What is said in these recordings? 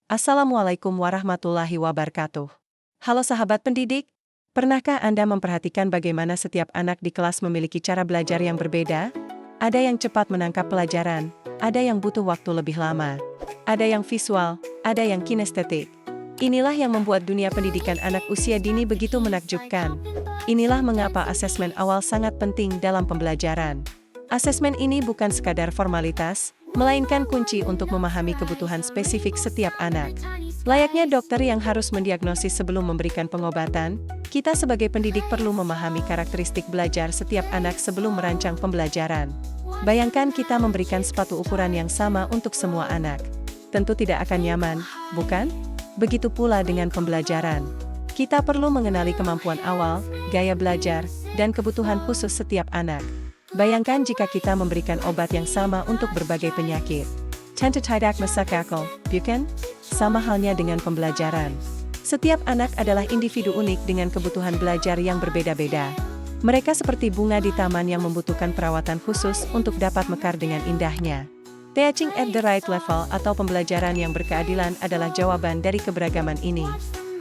Assalamualaikum warahmatullahi wabarakatuh. Halo sahabat pendidik, pernahkah Anda memperhatikan bagaimana setiap anak di kelas memiliki cara belajar yang berbeda? Ada yang cepat menangkap pelajaran, ada yang butuh waktu lebih lama, ada yang visual, ada yang kinestetik. Inilah yang membuat dunia pendidikan anak usia dini begitu menakjubkan. Inilah mengapa asesmen awal sangat penting dalam pembelajaran. Asesmen ini bukan sekadar formalitas, melainkan kunci untuk memahami kebutuhan spesifik setiap anak. Layaknya dokter yang harus mendiagnosis sebelum memberikan pengobatan, kita sebagai pendidik perlu memahami karakteristik belajar setiap anak sebelum merancang pembelajaran. Bayangkan kita memberikan sepatu ukuran yang sama untuk semua anak. Tentu tidak akan nyaman, bukan? Begitu pula dengan pembelajaran. Kita perlu mengenali kemampuan awal, gaya belajar, dan kebutuhan khusus setiap anak. Bayangkan jika kita memberikan obat yang sama untuk berbagai penyakit. Tentu tidak masuk akal, bukan? Sama halnya dengan pembelajaran. Setiap anak adalah individu unik dengan kebutuhan belajar yang berbeda-beda. Mereka seperti bunga di taman yang membutuhkan perawatan khusus untuk dapat mekar dengan indahnya. Teaching at the right level atau pembelajaran yang berkeadilan adalah jawaban dari keberagaman ini.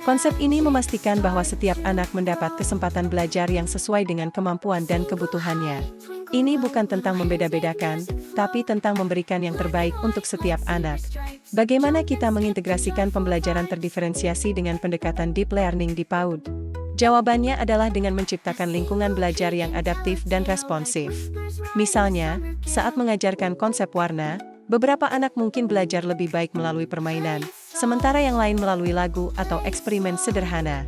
Konsep ini memastikan bahwa setiap anak mendapat kesempatan belajar yang sesuai dengan kemampuan dan kebutuhannya. Ini bukan tentang membeda-bedakan, tapi tentang memberikan yang terbaik untuk setiap anak. Bagaimana kita mengintegrasikan pembelajaran terdiferensiasi dengan pendekatan deep learning di PAUD? Jawabannya adalah dengan menciptakan lingkungan belajar yang adaptif dan responsif. Misalnya, saat mengajarkan konsep warna, beberapa anak mungkin belajar lebih baik melalui permainan, sementara yang lain melalui lagu atau eksperimen sederhana.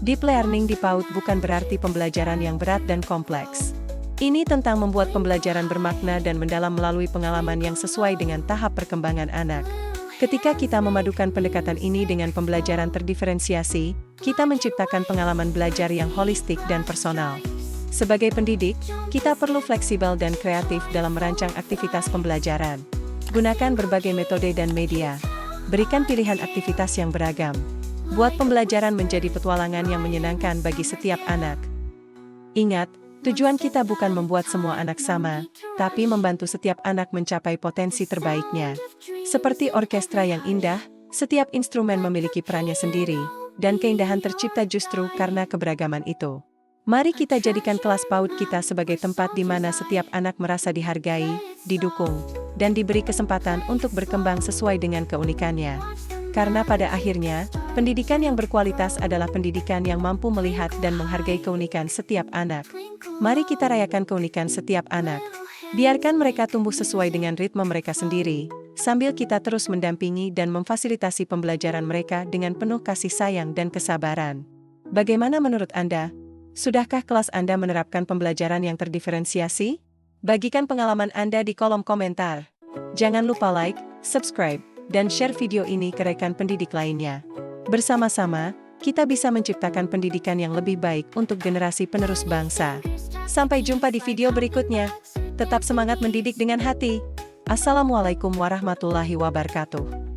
Deep learning di PAUD bukan berarti pembelajaran yang berat dan kompleks. Ini tentang membuat pembelajaran bermakna dan mendalam melalui pengalaman yang sesuai dengan tahap perkembangan anak. Ketika kita memadukan pendekatan ini dengan pembelajaran terdiferensiasi, kita menciptakan pengalaman belajar yang holistik dan personal. Sebagai pendidik, kita perlu fleksibel dan kreatif dalam merancang aktivitas pembelajaran. Gunakan berbagai metode dan media. Berikan pilihan aktivitas yang beragam. Buat pembelajaran menjadi petualangan yang menyenangkan bagi setiap anak. Ingat, tujuan kita bukan membuat semua anak sama, tapi membantu setiap anak mencapai potensi terbaiknya. Seperti orkestra yang indah, setiap instrumen memiliki perannya sendiri, dan keindahan tercipta justru karena keberagaman itu. Mari kita jadikan kelas PAUD kita sebagai tempat di mana setiap anak merasa dihargai, didukung, dan diberi kesempatan untuk berkembang sesuai dengan keunikannya. Karena pada akhirnya, pendidikan yang berkualitas adalah pendidikan yang mampu melihat dan menghargai keunikan setiap anak. Mari kita rayakan keunikan setiap anak. Biarkan mereka tumbuh sesuai dengan ritme mereka sendiri, sambil kita terus mendampingi dan memfasilitasi pembelajaran mereka dengan penuh kasih sayang dan kesabaran. Bagaimana menurut Anda? Sudahkah kelas Anda menerapkan pembelajaran yang terdiferensiasi? Bagikan pengalaman Anda di kolom komentar. Jangan lupa like, subscribe, dan share video ini ke rekan pendidik lainnya. Bersama-sama, kita bisa menciptakan pendidikan yang lebih baik untuk generasi penerus bangsa. Sampai jumpa di video berikutnya. Tetap semangat mendidik dengan hati. Assalamualaikum warahmatullahi wabarakatuh.